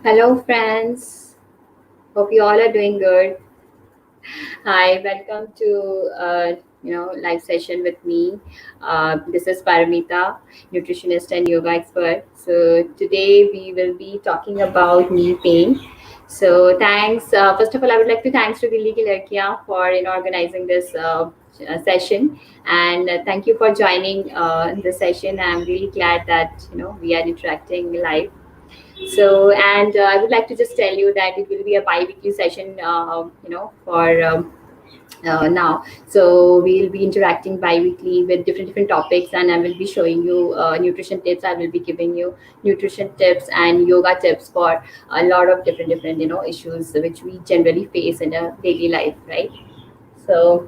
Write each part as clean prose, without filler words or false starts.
Hello, friends. Hope you all are doing good. Hi, welcome to live session with me. This is Paramita, nutritionist and yoga expert. So today we will be talking about knee pain. So thanks. First of all, I would like to thanks to Dilli Ki Ladkiyan for organizing this session, and thank you for joining the session. I'm really glad that we are interacting live. So, and I would like to just tell you that it will be a bi-weekly session, for now. So we'll be interacting bi-weekly with different topics, and I will be showing you nutrition tips. I will be giving you nutrition tips and yoga tips for a lot of different issues which we generally face in a daily life, right? So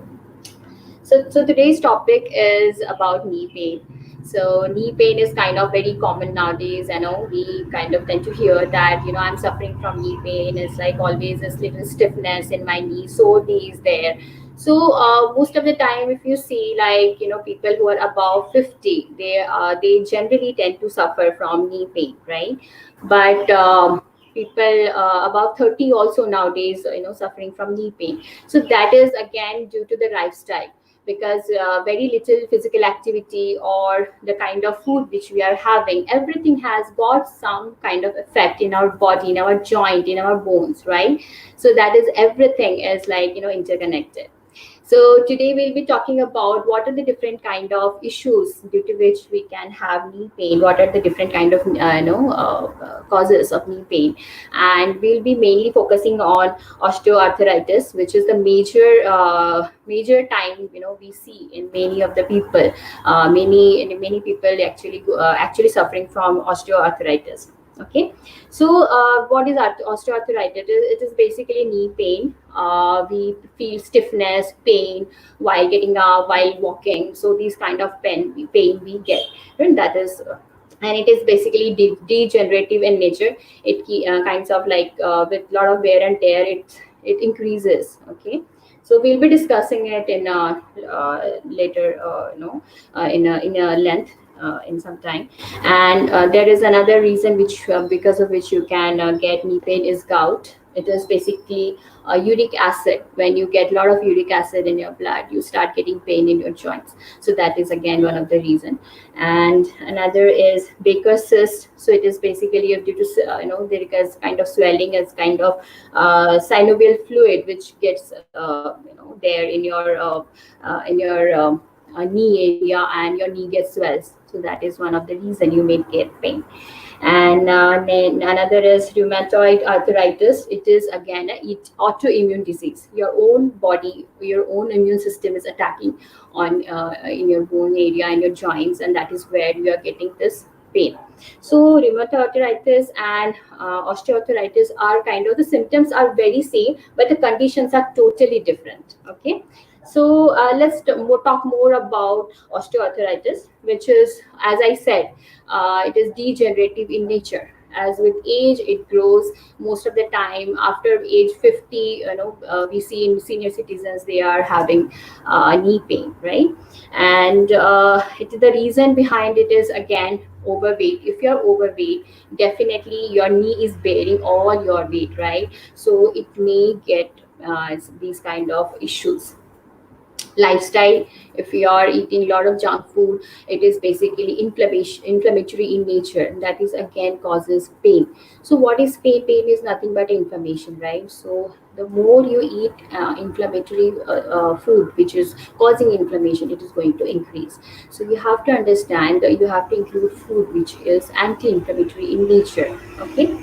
so today's topic is about knee pain. So knee pain is kind of very common nowadays. We kind of tend to hear that I'm suffering from knee pain. It's like always this little stiffness in my knee, sore knee is there. So most of the time, if you see like people who are above 50, they generally tend to suffer from knee pain, right? But people above 30 also nowadays suffering from knee pain. So that is again due to the lifestyle, because very little physical activity or the kind of food which we are having, everything has got some kind of effect in our body, in our joint, in our bones, right? So that is, everything is like interconnected. So today we'll be talking about what are the different kind of issues due to which we can have knee pain. What are the different kind of causes of knee pain, and we'll be mainly focusing on osteoarthritis, which is the major time we see in many of the people. Many people actually suffering from osteoarthritis. Okay, so what is osteoarthritis? It is basically knee pain. We feel stiffness, pain while getting up, while walking. So these kind of pain we get, and that is. And it is basically degenerative in nature. It kinds of like with lot of wear and tear, it increases. Okay, so we'll be discussing it in later, in a length in some time. And there is another reason which because of which you can get knee pain is gout. It is basically uric acid. When you get a lot of uric acid in your blood, you start getting pain in your joints. So that is again one of the reason. And another is Baker's cyst. So it is basically due to there is kind of swelling, as kind of synovial fluid which gets there in your knee area, and your knee gets swells. So that is one of the reason you may get pain. And then another is rheumatoid arthritis. It is again autoimmune disease. Your own body, your own immune system is attacking on in your bone area, in your joints, and that is where you are getting this pain. So rheumatoid arthritis and osteoarthritis are kind of, the symptoms are very same, but the conditions are totally different. Okay, so talk more about osteoarthritis, which is, as I said, it is degenerative in nature. As with age, it grows. Most of the time after age 50, we see in senior citizens they are having knee pain, right? And the reason behind it is again overweight. If you're overweight, definitely your knee is bearing all your weight, right? So it may get these kind of issues. Lifestyle, if you are eating a lot of junk food, it is basically inflammatory in nature. That is again causes pain. So what is pain? Pain is nothing but inflammation, right? So the more you eat inflammatory food which is causing inflammation, it is going to increase. So you have to understand that you have to include food which is anti-inflammatory in nature. Okay,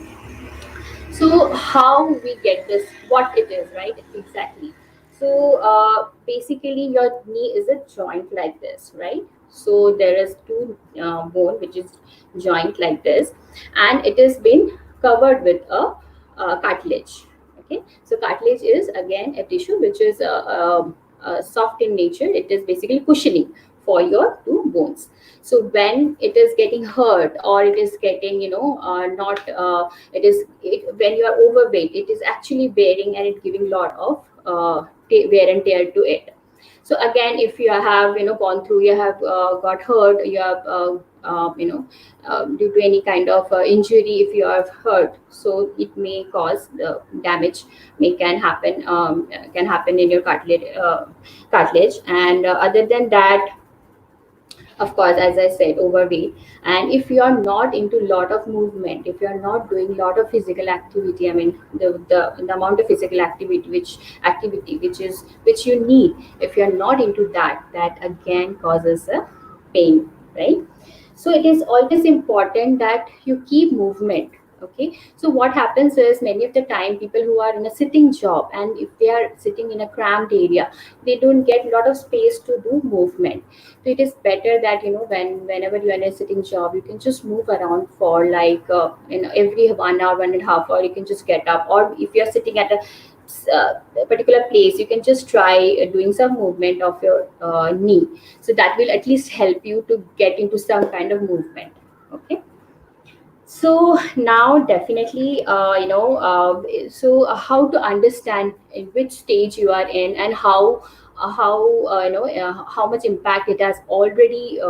so how we get this, what it is, right? Exactly. So basically your knee is a joint like this, right? So there is two bone which is joint like this, and it has been covered with a cartilage. Okay, so cartilage is again a tissue which is soft in nature. It is basically cushioning for your two bones. So when it is getting hurt, or it is getting not when you are overweight, it is actually bearing, and it giving lot of wear and tear to it. So again, if you have gone through, you have got hurt, you have due to any kind of injury, if you are hurt, so it may cause the damage may can happen in your cartilage. And other than that, of course, as I said, overweight. And if you are not into lot of movement, if you are not doing lot of physical activity, I mean the amount of physical activity which you need, if you are not into that, that again causes a pain, right? So it is always important that you keep movement. Okay, so what happens is, many of the time, people who are in a sitting job, and if they are sitting in a cramped area, they don't get a lot of space to do movement. So it is better that, whenever you are in a sitting job, you can just move around for like every 1 hour, 1.5 hour, you can just get up. Or if you are sitting at a particular place, you can just try doing some movement of your knee. So that will at least help you to get into some kind of movement. Okay, so now definitely, how to understand in which stage you are in, and how much impact it has already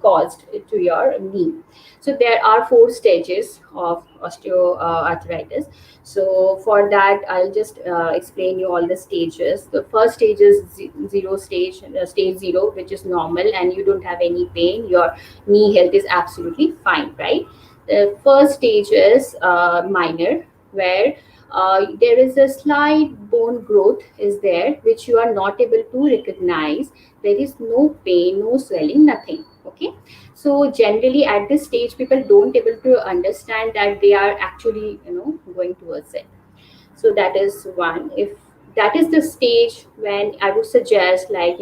caused to your knee. So there are 4 stages of osteoarthritis. So for that, I'll just explain you all the stages. The first stage is stage 0, which is normal, and you don't have any pain. Your knee health is absolutely fine, right? The first stage is minor, where there is a slight bone growth is there, which you are not able to recognize. There is no pain, no swelling, nothing. Okay, so generally at this stage, people don't able to understand that they are actually going towards it. So that is one. If that is the stage, when I would suggest, like,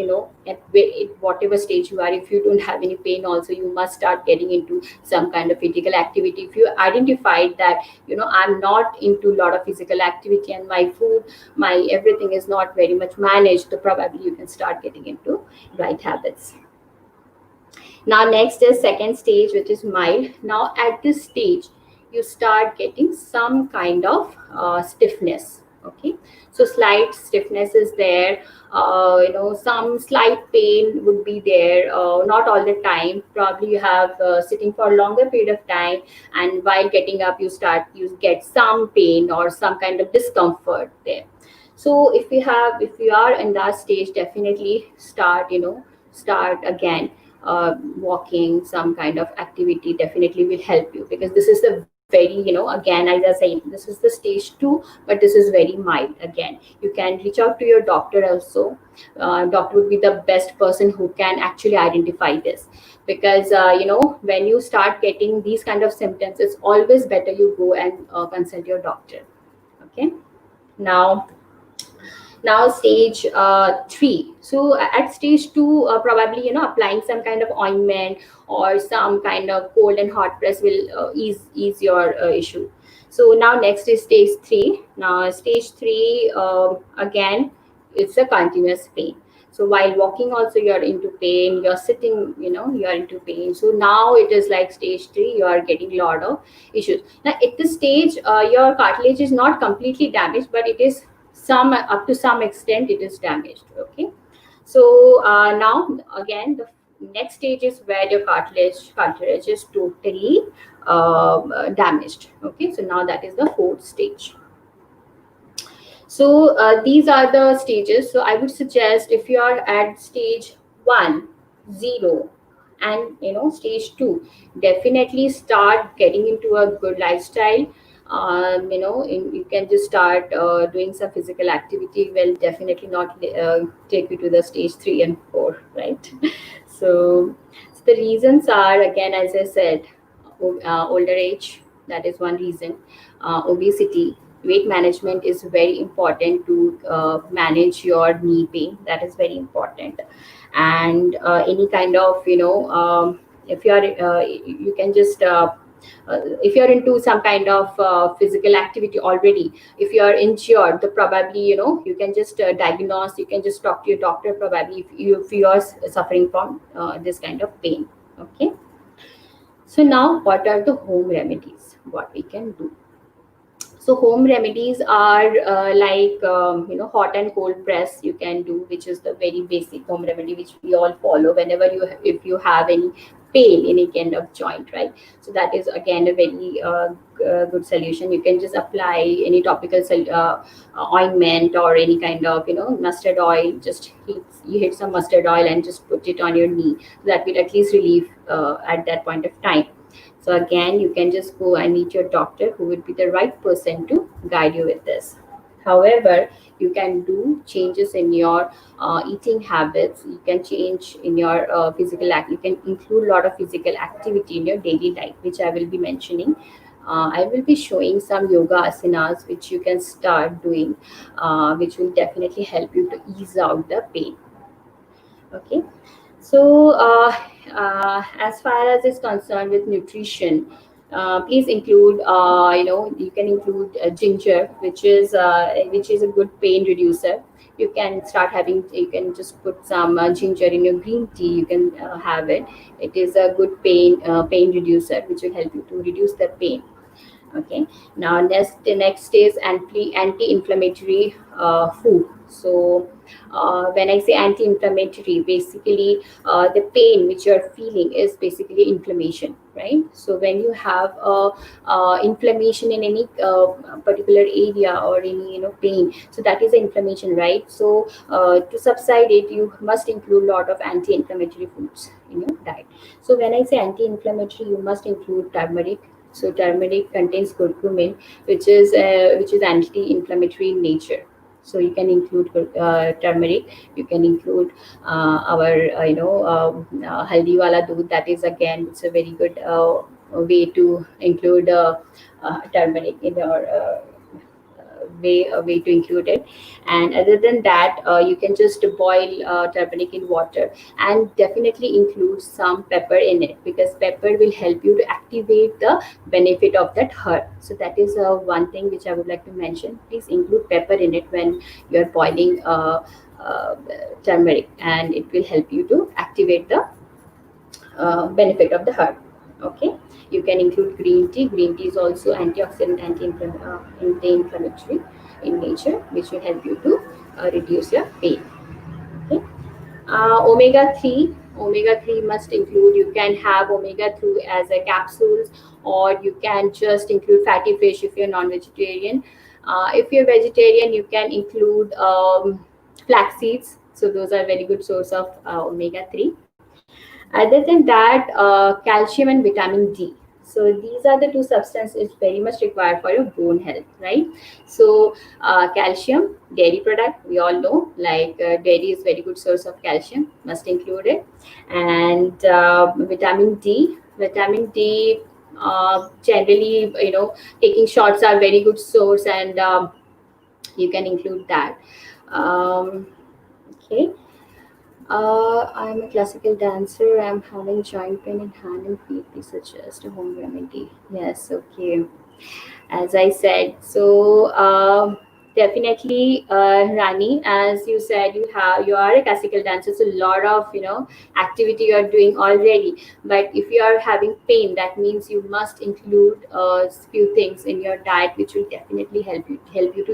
whatever stage you are, if you don't have any pain also, you must start getting into some kind of physical activity. If you identified that, I'm not into a lot of physical activity, and my food, my everything is not very much managed, so probably you can start getting into right habits. Now next is second stage, which is mild. Now at this stage, you start getting some kind of stiffness. Okay, so slight stiffness is there. Some slight pain would be there. Not all the time. Probably you have sitting for a longer period of time, and while getting up, you get some pain or some kind of discomfort there. So if you are in that stage, definitely start again. Walking, some kind of activity definitely will help you, because this is the very, again, as I say, this is the stage 2, but this is very mild. Again, you can reach out to your doctor also. Doctor would be the best person who can actually identify this, because when you start getting these kind of symptoms, it's always better you go and consult your doctor. Okay, now stage 3. So at stage 2, probably applying some kind of ointment or some kind of cold and hot press will ease your issue. So now next is stage 3. Now stage 3, again, it's a continuous pain. So while walking also, you're into pain, you're sitting, you're into pain. So now it is like stage 3, you are getting a lot of issues. Now at this stage, your cartilage is not completely damaged, but it is some, up to some extent, it is damaged. Okay, so now again, the next stage is where your cartilage is totally damaged. Okay, so now that is the 4th stage. So these are the stages. So I would suggest, if you are at stage 1, 0, and stage 2, definitely start getting into a good lifestyle. You can just start doing some physical activity. Will definitely not take you to the stage 3 and 4, right? So the reasons are, again, as I said, older age, that is one reason. Obesity, weight management is very important to manage your knee pain. That is very important. And any kind of, if you are, you can just if you're into some kind of physical activity already, if you are injured, the probably, you can just diagnose, you can just talk to your doctor, probably, if you are suffering from this kind of pain. Okay, so now what are the home remedies, what we can do? So home remedies are hot and cold press you can do, which is the very basic home remedy which we all follow whenever if you have any pain in any kind of joint, right? So that is again a very good solution. You can just apply any topical ointment or any kind of mustard oil. Just you hit some mustard oil and just put it on your knee. That will at least relieve at that point of time. So again, you can just go and meet your doctor, who would be the right person to guide you with this. However, you can do changes in your eating habits. You can change in your physical act. You can include a lot of physical activity in your daily life, which I will be mentioning. I will be showing some yoga asanas which you can start doing, which will definitely help you to ease out the pain. Okay. So, as far as is concerned with nutrition, please include, you can include ginger, which is a good pain reducer. You can start having, you can just put some ginger in your green tea. You can have it. It is a good pain reducer, which will help you to reduce the pain. Okay. Now the next is anti-inflammatory food. So when I say anti-inflammatory, basically the pain which you're feeling is basically inflammation, right? So when you have inflammation in any particular area or any pain, so that is inflammation, right? So to subside it, you must include a lot of anti-inflammatory foods in your diet. So when I say anti-inflammatory, you must include turmeric. So turmeric contains curcumin, which is anti-inflammatory in nature. So you can include turmeric. You can include our haldi wala doodh. That is again, it's a very good way to include turmeric in your way to include it. And other than that, you can just boil turmeric in water, and definitely include some pepper in it, because pepper will help you to activate the benefit of that herb. So that is one thing which I would like to mention. Please include pepper in it when you're boiling uh, turmeric, and it will help you to activate the benefit of the herb. Okay. You can include green tea. Green tea is also antioxidant, anti-inflammatory in nature, which will help you to reduce your pain. Okay. Omega 3. Omega 3 must include, you can have omega 3 as a capsules, or you can just include fatty fish if you're non-vegetarian. If you're vegetarian, you can include flax seeds. So those are very good source of omega 3. Other than that, calcium and vitamin D. So these are the two substances very much required for your bone health, right? So calcium, dairy product, we all know, like dairy is very good source of calcium, must include it. And vitamin D. Vitamin D, generally, taking shots are very good source, and you can include that. Okay. I'm a classical dancer. I'm having joint pain in hand and feet. Please suggest a home remedy. Yes, okay. As I said, so definitely, Rani, as you said, you are a classical dancer, so a lot of activity you are doing already. But if you are having pain, that means you must include few things in your diet, which will definitely help you to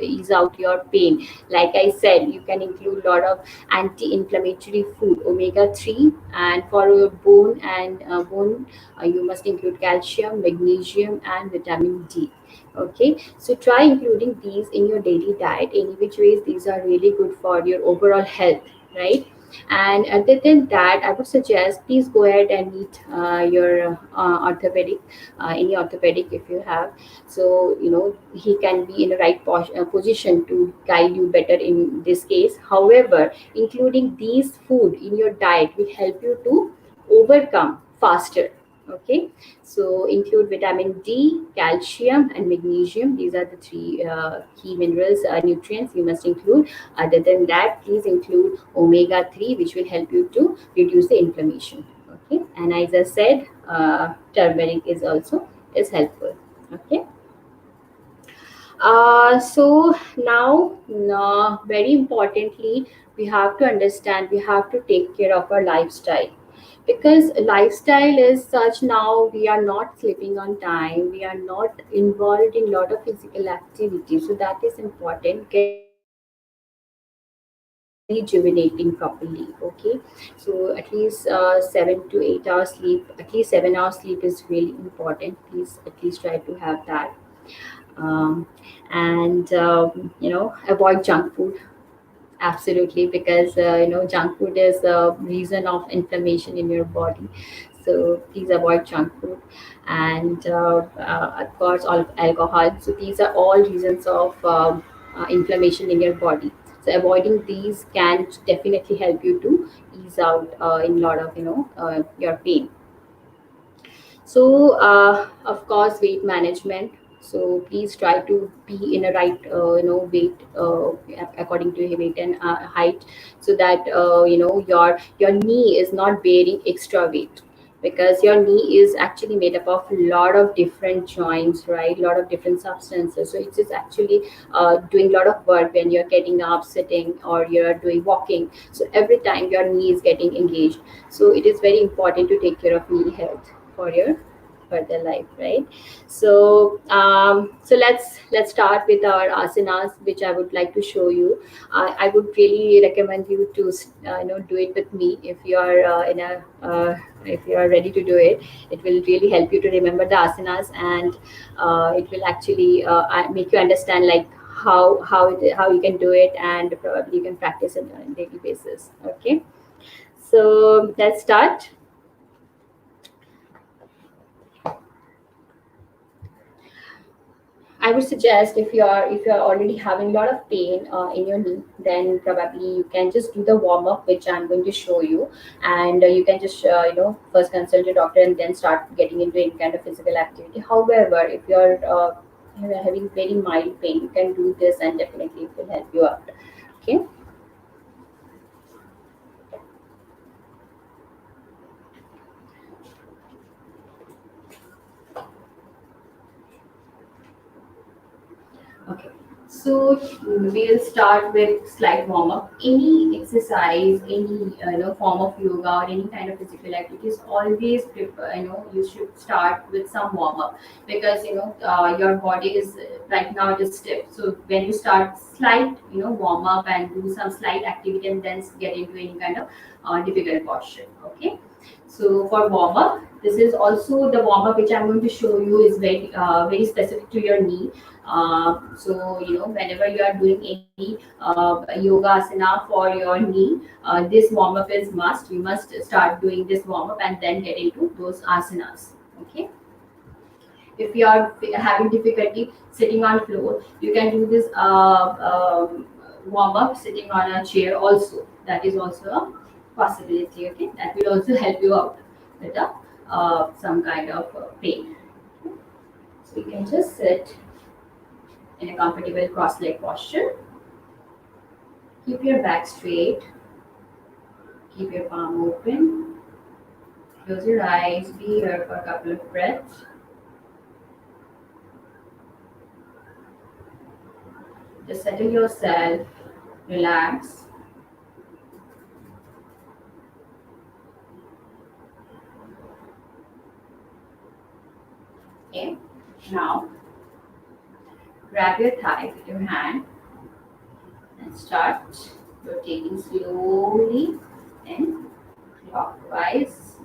ease out your pain. Like I said, you can include a lot of anti-inflammatory food, omega 3, and for your bone, you must include calcium, magnesium, and vitamin D. Okay, so try including these in your daily diet. Any which ways, these are really good for your overall health, right? And other than that, I would suggest, please go ahead and meet your orthopedic, any orthopedic if you have. So he can be in the right position to guide you better in this case. However, including these food in your diet will help you to overcome faster. Okay, so include vitamin D, calcium, and magnesium. These are the three key minerals, nutrients you must include. Other than that, please include omega 3, which will help you to reduce the inflammation. Okay, and as I said, turmeric is helpful. Okay. So now, very importantly, we have to understand, we have to take care of our lifestyle, because lifestyle is such. Now we are not sleeping on time, we are not involved in lot of physical activity, so that is important. Get enough sleep, rejuvenating properly. Okay, so at least 7 to 8 hours sleep, at least 7 hours sleep is really important. Please at least try to have that. um, and avoid junk food. Absolutely, because junk food is a reason of inflammation in your body. So please avoid junk food, and of course, all alcohol. So these are all reasons of inflammation in your body. So avoiding these can definitely help you to ease out in a lot of your pain. So, of course, weight management. So please try to be in a right, weight according to your weight and height, so that your knee is not bearing extra weight, because your knee is actually made up of a lot of different joints, right? A lot of different substances. So it is actually doing a lot of work when you're getting up, sitting, or you're doing walking. So every time your knee is getting engaged. So it is very important to take care of knee health for your further life, right? So let's start with our asanas, which I would like to show you. I would really recommend you to do it with me. If you are if you are ready to do it, it will really help you to remember the asanas, and it will actually make you understand like how you can do it, and probably you can practice it on a daily basis. Okay, so let's start. I would suggest, if you are already having a lot of pain in your knee, then probably you can just do the warm up, which I'm going to show you, and you can just first consult your doctor and then start getting into any kind of physical activity. However, if you're having very mild pain, you can do this, and definitely it will help you out. Okay. Okay, so we'll start with slight warm up. Any exercise, any form of yoga or any kind of physical activities, always prefer, you should start with some warm up, because your body is right now it is stiff. So when you start slight warm up and do some slight activity, and then get into any kind of difficult posture. Okay. So for warm up, this is also the warm up which I'm going to show you is very specific to your knee. So whenever you are doing any yoga asana for your knee, this warm up is must. You must start doing this warm up and then get into those asanas. Okay. If you are having difficulty sitting on floor, you can do this warm up sitting on a chair also. That is also a possibility. Okay, that will also help you out with some kind of pain. So you can just sit in a comfortable cross leg posture. Keep your back straight. Keep your palm open. Close your eyes. Be here for a couple of breaths. Just settle yourself. Relax. Okay. Now grab your thigh with your hand and start rotating slowly and clockwise.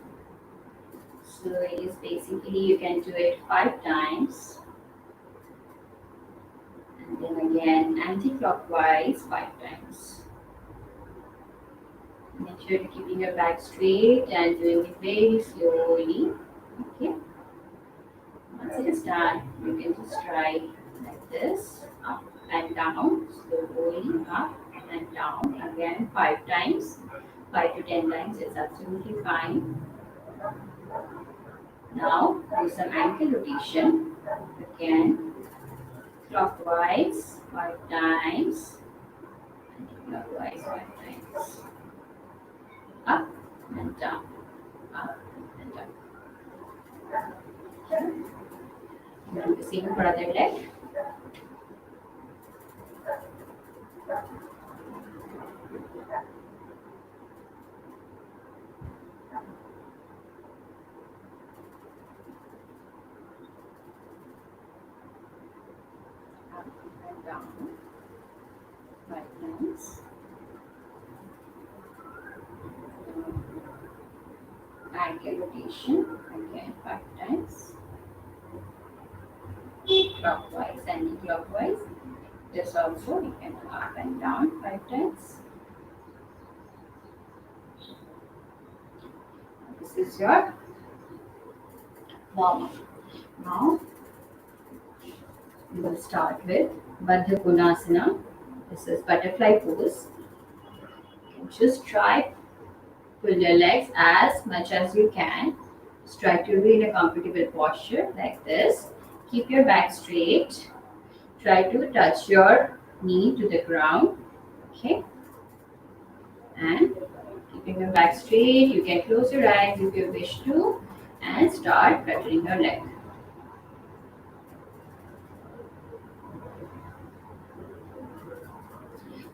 So it is basically you can do it 5 times, and then again anti-clockwise 5 times. Make sure you're keeping your back straight and doing it very slowly. Okay. Once it is done, you can just try like this, up and down, slowly up and down. Again, 5 times, 5 to 10 times. It's absolutely fine. Now do some ankle rotation. Again, clockwise 5 times, clockwise 5 times. Up and down, up and down. Do the same for other leg. Up and down 5 times. ankle rotation again 5 times, clockwise, anti-clockwise. This also you can do up and down 5 times. This is your warm up. Now we will start with Baddha Konasana. This is butterfly pose. Just try pull your legs as much as you can. Just try to be in a comfortable posture like this. Keep your back straight. Try to touch your knee to the ground. Okay. And keeping your back straight, you can close your eyes if you wish to and start fluttering your leg.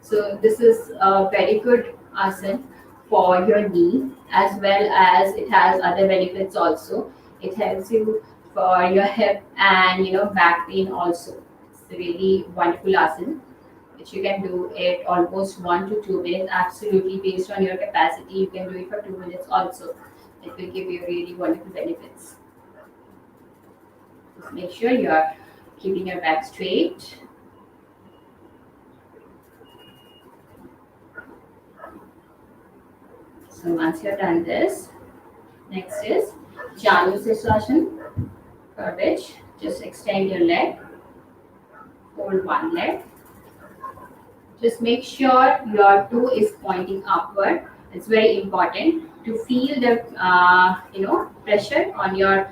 So this is a very good asana for your knee as well as it has other benefits also. It helps you for your hip and back pain also. It's a really wonderful asana which you can do it almost 1 to 2 minutes absolutely based on your capacity. You can do it for 2 minutes also. It will give you really wonderful benefits. Just make sure you are keeping your back straight. So once you're done this, next is Janu Sirsasana, for which just extend your leg, hold one leg. Just make sure your toe is pointing upward. It's very important to feel the pressure on your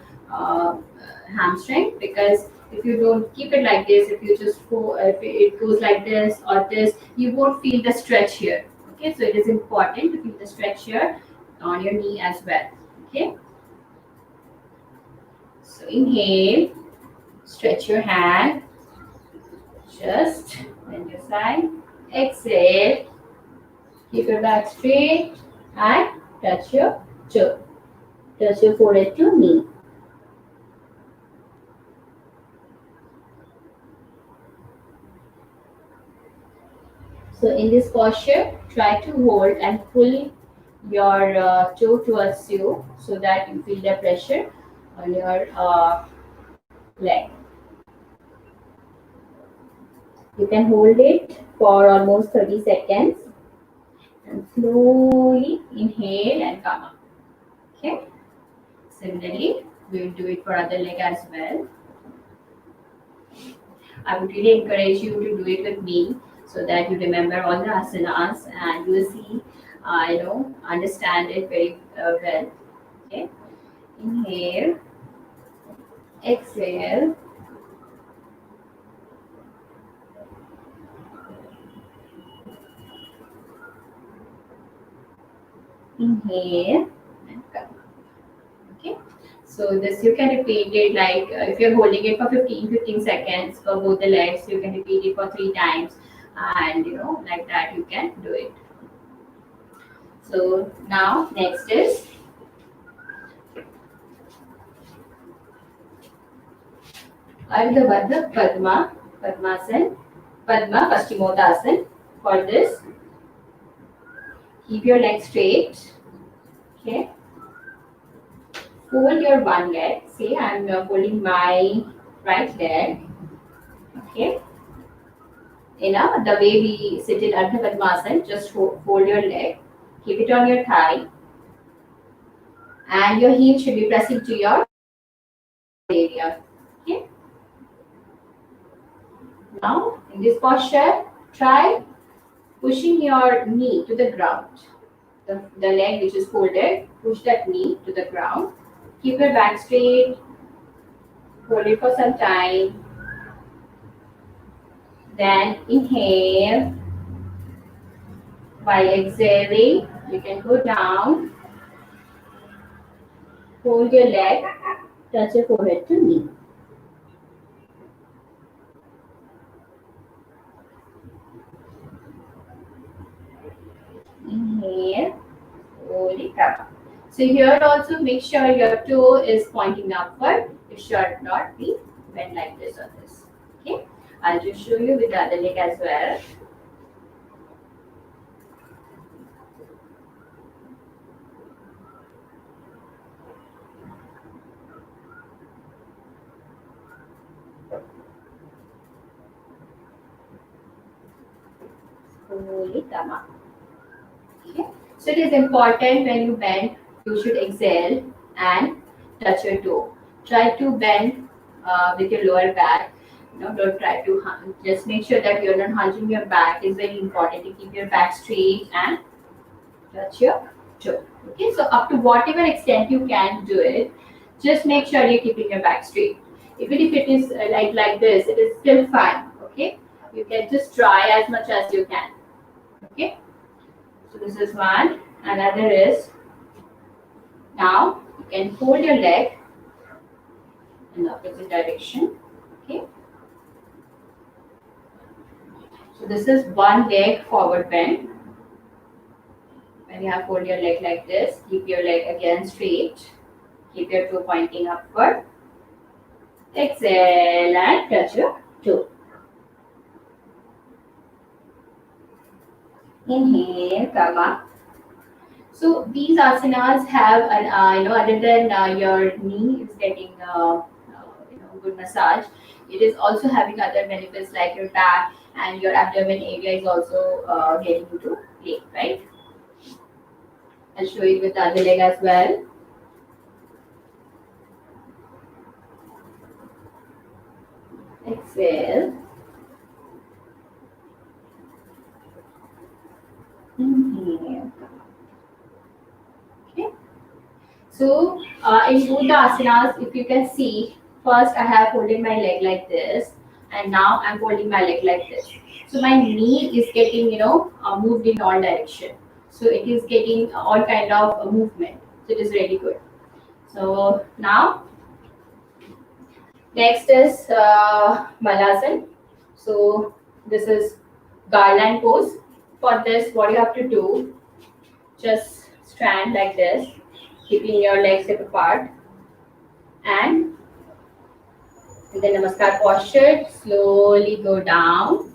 hamstring, because if you don't keep it like this, if you just go, if it goes like this or this, you won't feel the stretch here. Okay, so it is important to feel the stretch here on your knee as well. Okay, so inhale, stretch your hand, just bend your side, exhale, keep your back straight and touch your toe, touch your forehead to knee. So in this posture, try to hold and pull your toe towards you so that you feel the pressure on your leg. You can hold it for almost 30 seconds and slowly inhale and come up. Okay. Similarly, we will do it for other leg as well. I would really encourage you to do it with me so that you remember all the asanas and you will see, understand it very well. Okay. Inhale, exhale, inhale, and come. Okay. So this you can repeat it like if you're holding it for 15 seconds for both the legs, you can repeat it for 3 times, and like that you can do it. So now next is Ardha Padmasan, Padma Paschimottanasana. For this, keep your legs straight. Okay. Fold your one leg. See, I'm folding my right leg. Okay. The way we sit in Ardha Padmasana, just fold your leg, keep it on your thigh, and your heel should be pressing to your area. Okay. Now, in this posture, try pushing your knee to the ground. The leg which is folded, push that knee to the ground. Keep your back straight, hold it for some time. Then inhale. By exhaling, you can go down, hold your leg, touch your forehead to knee. Inhale, slowly come up. So here also make sure your toe is pointing upward. It should not be bent like this or this. Okay, I'll just show you with the other leg as well. slowly come up. Okay. So it is important when you bend, you should exhale and touch your toe. Try to bend with your lower back. Don't try to just make sure that you're not hunching your back. It's very important to keep your back straight and touch your toe. Okay, so up to whatever extent you can do it, just make sure you're keeping your back straight. Even if it is like this, it is still fine. Okay, you can just try as much as you can. Okay, so this is one. Another is now you can hold your leg in the opposite direction. Okay, so this is one leg forward bend. When you have hold your leg like this, keep your leg again straight. Keep your toe pointing upward. Exhale and touch your toe. Inhale, come up. So these asanas have, other than your knee is getting, good massage, it is also having other benefits like your back and your abdomen area is also getting into play, right? I'll show you with the other leg as well. Exhale. Inhale. Okay. So in both the asanas, if you can see, first I have holding my leg like this, and now I'm holding my leg like this. So my knee is getting, moved in all direction. So it is getting all kind of movement. So it is really good. So now next is Malasan. So this is garland pose. For this, what you have to do, just stand like this, keeping your legs hip apart, and in the Namaskar posture, slowly go down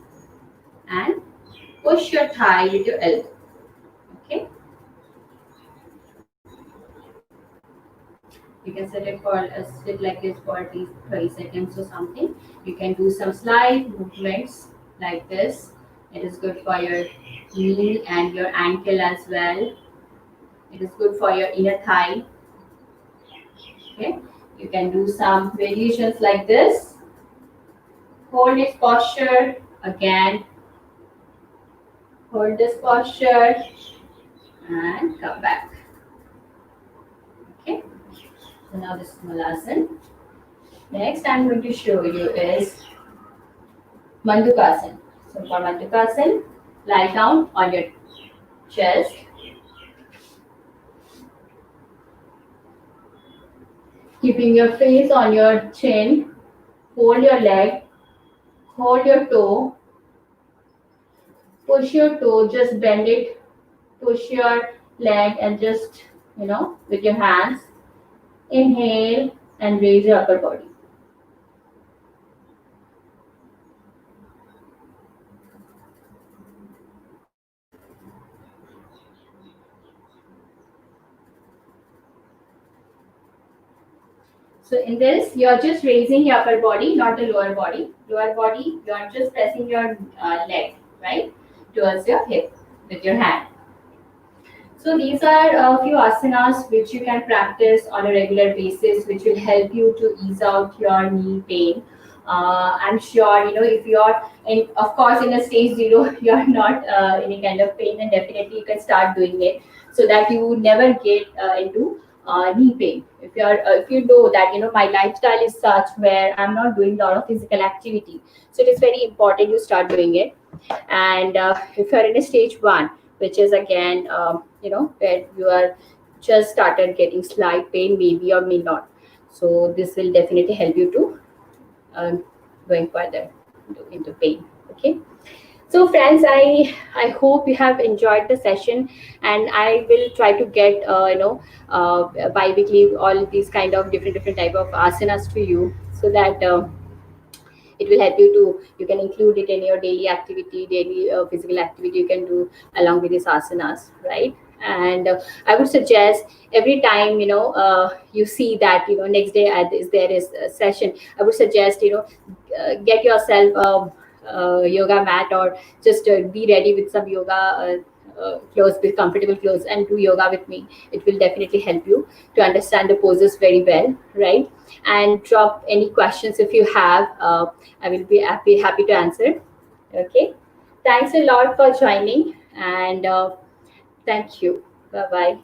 and push your thigh with your elbow. Okay. You can sit like this for at least 30 seconds or something. You can do some slight movements like this. It is good for your knee and your ankle as well. It is good for your inner thigh. Okay. You can do some variations like this. Hold this posture again. Hold this posture and come back. Okay. So now this is Malasan. Next I'm going to show you is Mandukasana. So for Mandukasana, lie down on your chest. Keeping your face on your chin. Hold your leg. Hold your toe. Push your toe, just bend it. Push your leg and just, with your hands. Inhale and raise your upper body. So in this, you are just raising your upper body, not the lower body. Lower body, you are just pressing your leg, right, towards your hip with your hand. So these are a few asanas which you can practice on a regular basis, which will help you to ease out your knee pain. I'm sure, if you're of course, in a stage zero, you're not any kind of pain, then definitely you can start doing it so that you never get into knee pain. If you know that my lifestyle is such where I'm not doing a lot of physical activity, so it is very important you start doing it. And if you're in a stage one, which is again where you are just started getting slight pain, maybe or may not, so this will definitely help you to going further into pain. Okay. So friends, I hope you have enjoyed the session, and I will try to get bi-weekly all these kind of different type of asanas to you, so that it will help you to, you can include it in your daily activity, daily physical activity you can do along with these asanas, right? And I would suggest every time you see that next day there is a session, I would suggest get yourself yoga mat, or just be ready with some yoga clothes, with comfortable clothes, and do yoga with me. It will definitely help you to understand the poses very well, right? And drop any questions if you have. I will be happy to answer. Okay. Thanks a lot for joining, and thank you. Bye bye.